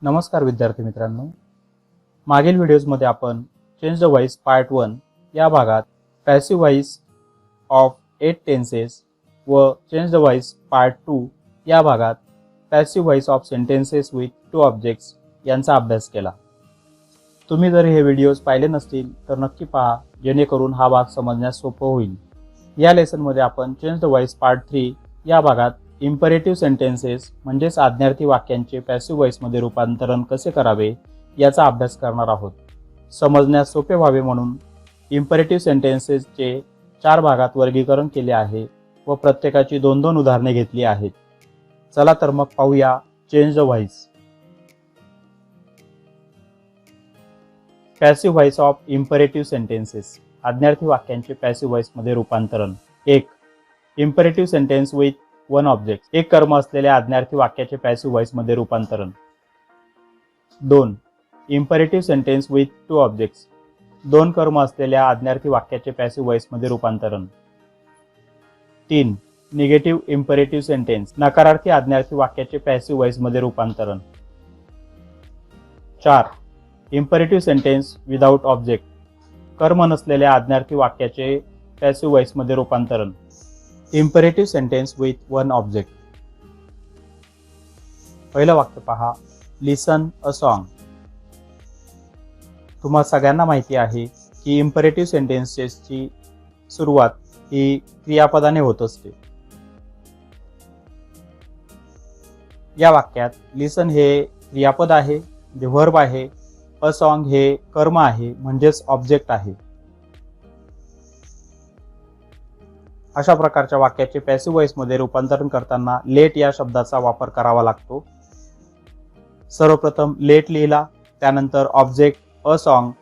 नमस्कार विद्यार्थी मित्रांनो, मागील व्हिडिओजमध्ये आपण चेंज द व्हॉइस पार्ट 1 या भागात पॅसिव्ह व्हॉइस ऑफ 8 टेन्सेस व चेंज द व्हॉइस पार्ट 2 या भागात passive voice of sentences with two objects यांचा अभ्यास केला। तुम्ही जर हे व्हिडिओज पाहिले नसतील तर नक्की पहा, जेणेकरून हा भाग समजण्यास सोपं होईल। या लेसनमध्ये आपण चेंज द व्हॉइस पार्ट 3 या भागात इम्परेटिव्ह सेंटेन्सेस म्हणजेच आज्ञार्थी वाक्यांचे पॅसिव्ह व्हॉइसमध्ये रूपांतरण कसे करावे याचा अभ्यास करणार आहोत। समजण्यास सोपे व्हावे म्हणून इम्परेटिव्ह सेंटेन्सेसचे 4 भागात वर्गीकरण केले आहे व प्रत्येकाची 2-2 उदाहरणे घेतली आहेत। चला तर मग पाहूया change the voice. Passive voice of imperative sentences, आज्ञार्थी वाक्यांचे पॅसिव्ह व्हॉइसमध्ये रूपांतरण। 1. Imperative sentence with one object, एक कर्म असलेल्या आज्ञार्थी वाक्याचे पॅसिव्ह व्हॉइसमध्ये रूपांतरण। 2. Imperative sentence with two objects, दोन कर्म असलेल्या आज्ञार्थी वाक्याचे पॅसिव्ह व्हॉइसमध्ये रूपांतरण। 3. निगेटिव्ह इम्परेटिव्ह सेंटेन्स, नकारार्थी आज्ञार्थी वाक्याचे पॅसिव्ह व्हॉइसमध्ये रूपांतरण। 4. इम्परेटिव्ह सेंटेन्स विदाउट ऑब्जेक्ट, कर्म नसलेल्या आज्ञार्थी वाक्याचे पॅसिव्ह व्हॉइसमध्ये रूपांतरण। Imperative sentence with one object. पहिलं वाक्य पहा, लिसन अ सॉन्ग। तुम्हा सगळ्यांना माहिती आहे की इम्परेटिव्ह सेंटेन्सेसची सुरुवात ही क्रियापदाने होत असते। या वाक्यात लिसन हे क्रियापद आहे, जे व्हर्ब आहे, अ सॉन्ग हे कर्म आहे म्हणजेच ऑब्जेक्ट आहे। अशा प्रकारच्या वाक्याचे पॅसिव्ह व्हॉइसमध्ये रूपांतरण करताना लेट या शब्दाचा वापर करावा लागतो। सर्वप्रथम लेट लिहिला, त्यानंतर ऑब्जेक्ट अ सॉन्ग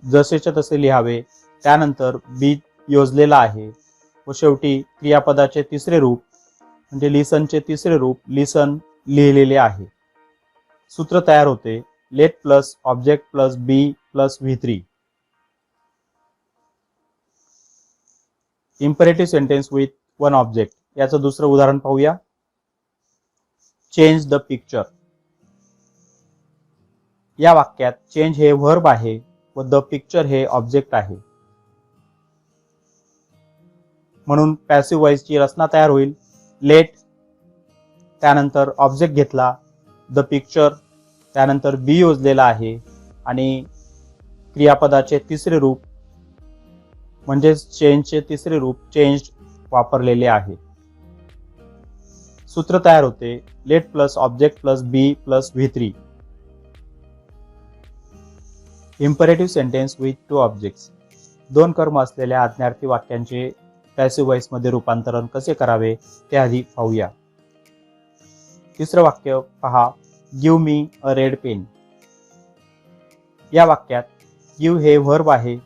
जसेच्या तसे लिहावे, त्यानंतर बी योजलेला आहे व शेवटी क्रियापदाचे तिसरे रूप म्हणजे लिसनचे तिसरे रूप लिसन लिहिलेले आहे। सूत्र तयार होते let plus object plus be plus V3। Imperative sentence with one object याचं दुसरं उदाहरण पाहूया, चेंज द पिक्चर। या वाक्यात चेंज हे व्हर्ब आहे व द पिक्चर हे ऑब्जेक्ट आहे, म्हणून पॅसिव्ह व्हॉइसची रचना तयार होईल। लेट, त्यानंतर ऑब्जेक्ट घेतला द पिक्चर, त्यानंतर बी योजलेला आहे आणि क्रियापदाचे तिसरे रूप म्हणजेच चेंजचे तिसरे रूप चेंज्ड वापरलेले आहे। सूत्र तयार होते let plus object plus be plus V3। Imperative sentence with two objects, दोन कर्म असलेल्या आज्ञार्थी वाक्यांचे पॅसिव्ह व्हॉइसमध्ये रूपांतरण कसे करावे ते आधी पाहूया। तिसरं वाक्य पहा, गिव्ह मी अ रेड पेन। या वाक्यात गिव्ह हे व्हर्ब आहे,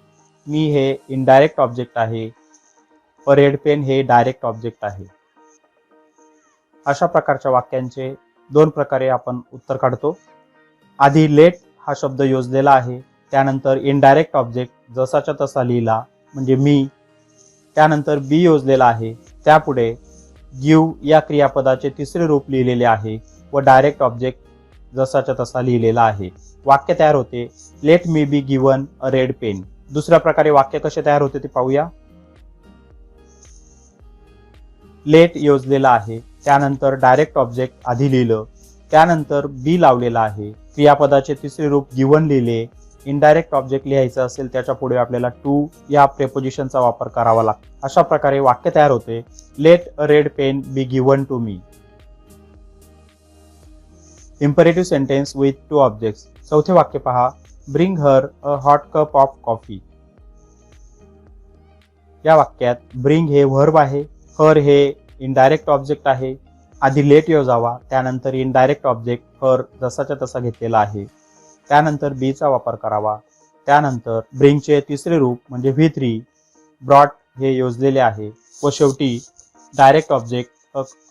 मी हे इनडायरेक्ट ऑब्जेक्ट आहे व रेड पेन हे डायरेक्ट ऑब्जेक्ट आहे। अशा प्रकारच्या वाक्यांचे 2 प्रकारे आपण उत्तर काढतो। आधी लेट हा शब्द योजलेला आहे, त्यानंतर इनडायरेक्ट ऑब्जेक्ट जसाच्या तसा लिहिला म्हणजे मी, त्यानंतर बी योजलेला आहे, त्यापुढे गिव्ह या क्रियापदाचे तिसरे रूप लिहिलेले आहे व डायरेक्ट ऑब्जेक्ट जसाच्या तसा लिहिलेला आहे। वाक्य तयार होते let me be given a red pen. दुसऱ्या प्रकारे वाक्य कसे तयार होते ते पाहूया, लेट योजलेला आहे, त्यानंतर डायरेक्ट ऑब्जेक्ट आधी लिहिलं, त्यानंतर बी लावलेला आहे, क्रियापदाचे तिसरे रूप गिव्हन लिहिले, इनडायरेक्ट ऑब्जेक्ट लिहायचं असेल त्याच्या पुढे आपल्याला टू या प्रेपोजिशनचा वापर करावा लागतो। अशा प्रकारे वाक्य तयार होते let a red pen be given to me. Imperative sentence with two objects. चौथे वाक्य पहा, bring her a hot cup of coffee. या वाक्यात ब्रिंग हे व्हर्ब आहे, हर हे इनडायरेक्ट ऑब्जेक्ट आहे, आधी लेट योजावा, त्यानंतर इनडायरेक्ट ऑब्जेक्ट हर जसाच्या तसा घेतलेला आहे, त्यानंतर बी चा वापर करावा, त्यानंतर ब्रिंगचे तिसरे रूप म्हणजे V3, ब्रॉट हे योजलेले आहे व शेवटी direct object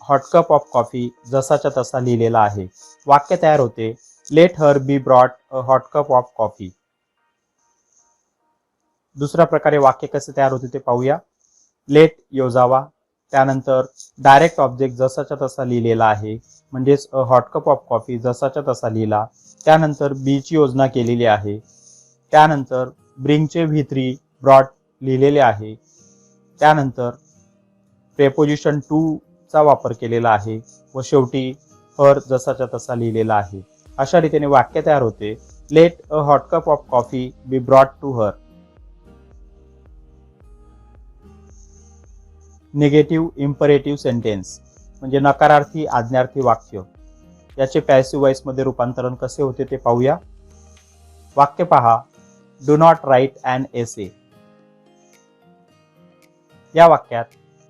hot cup of coffee जसाच्या तसा लिहिलेला आहे। वाक्य तयार होते let her be brought a hot cup of coffee. दुसऱ्या प्रकारे वाक्य कसे तयार होते ते पाहूया, लेट योजावा, त्यानंतर डायरेक्ट ऑब्जेक्ट जसाच्या तसा लिहिलेला आहे, म्हणजेच अ हॉट कप ऑफ कॉफी जसाच्या तसा लिहिला. त्यानंतर बीची योजना केलेली आहे. त्यानंतर ब्रिंगचे V3 ब्रॉट लिहिलेले आहे. त्यानंतर प्रेपोजिशन टू चा वापर केलेला आहे व शेवटी हर जसाच्या तसा लिहिलेला आहे. अशा रीतीने वाक्य तयार होते. Let a hot cup of coffee be brought to her. Negative imperative sentence म्हणजे नकारार्थी आज्ञार्थी वाक्य, याचे पॅसिव्ह वॉइस मध्ये रूपांतरण कसे होते ते पाहूया. वाक्य पहा. डू नॉट राईट ॲन एसे. या वाक्यात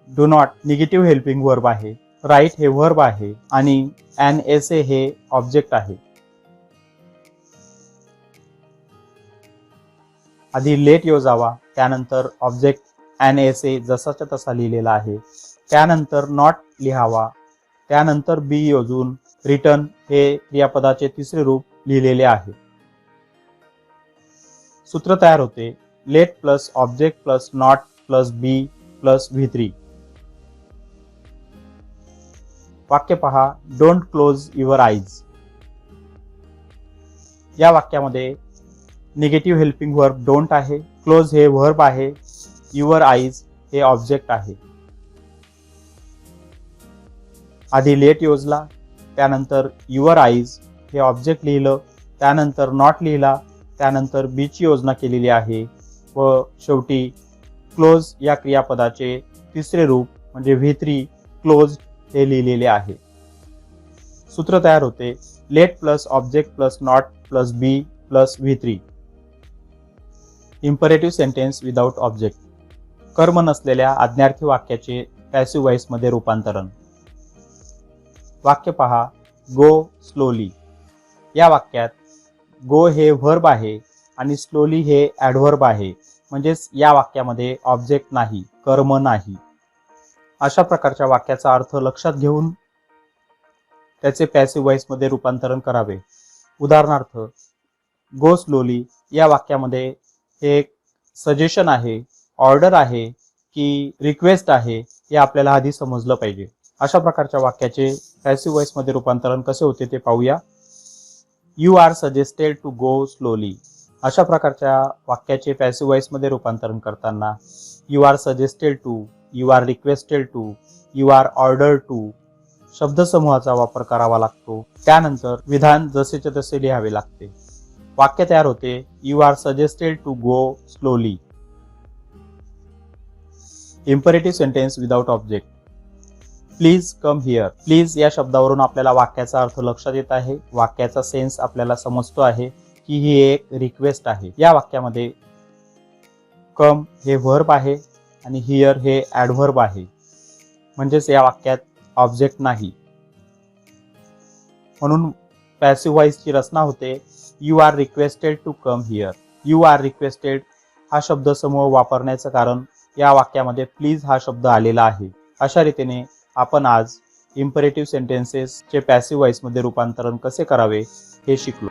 do not negative helping verb आहे, राईट हे वर्ब आहे आणि ॲन एसे हे ऑब्जेक्ट आहे. आधी लेट योजावा, त्यानंतर ऑब्जेक्ट ॲन एसे जसाच्या तसा लिहिलेला आहे. त्यानंतर नॉट लिहावा, त्यानंतर बी योजून रिटर्न हे क्रियापदाचे तिसरे रूप लिहिलेले आहे. सूत्र तयार होते. Let plus object plus not plus be plus V3. वाक्य पहा. Don't close your eyes. या वाक्यामध्ये निगेटिव्ह हेल्पिंग वर्ब डोंट आहे, क्लोज हे वर्ब आहे, युअर आईज हे ऑब्जेक्ट आहे. आधी लेट योजला, त्यानंतर युअर आईज हे ऑब्जेक्ट लिहिलं, त्यानंतर नॉट लिहिला, त्यानंतर बीची योजना केलेली आहे व शेवटी क्लोज या क्रियापदाचे तिसरे रूप म्हणजे V3 क्लोज हे लिहिलेले आहे. सूत्र तयार होते. Let plus object plus not plus be plus V3. Imperative sentence without object. कर्म नसलेल्या आज्ञार्थी वाक्याचे पॅसिव्ह वॉइस मध्ये रूपांतरण. वाक्य पहा. गो स्लोली. या वाक्यात गो हे व्हर्ब आहे आणि स्लोली हे ॲडव्हर्ब आहे, म्हणजेच या वाक्यामध्ये ऑब्जेक्ट नाही, कर्म नाही. अशा प्रकारच्या वाक्याचा अर्थ लक्षात घेऊन त्याचे पॅसिव्ह वॉइस मध्ये रूपांतरण करावे. उदाहरणार्थ, गो स्लोली या वाक्यामध्ये हे एक सजेशन आहे, ऑर्डर आहे की रिक्वेस्ट आहे हे आपल्याला आधी समजलं पाहिजे. अशा प्रकारच्या वाक्याचे पॅसिव्ह वॉइस मध्ये रूपांतरण कसे होते ते पाहूया. You are suggested to go slowly. अशा प्रकारच्या वाक्याचे पॅसिव्ह वॉइस मध्ये रूपांतरण करताना you are suggested to, you are requested to, you are ordered to शब्दसमूहाचा वापर करावा लागतो. त्यानंतर विधान जसेचे तसे लिहावे लागते. वाक्य तयार होते. You are suggested to go slowly. Imperative sentence without object. Please come here. Please या शब्दावरून आपल्याला वाक्याचा अर्थ लक्षात येत आहे, वाक्याचा सेन्स आपल्याला समजतो आहे की ही एक रिक्वेस्ट आहे. या वाक्यामध्ये कम हे व्हर्ब आहे आणि हिअर हे ॲडव्हर्ब आहे, म्हणजेच या वाक्यात ऑब्जेक्ट नाही. म्हणून पॅसिव्ह वॉइसची रचना होते. You are requested to come here. You are requested हा शब्दसमूह वापरण्याचं कारण या वाक्यामध्ये प्लीज हा शब्द आलेला आहे. अशा रीतीने आपण आज इम्परेटिव्ह सेंटेन्सेसचे पॅसिव्ह वॉइस मध्ये रूपांतरण कसे करावे हे शिकलो.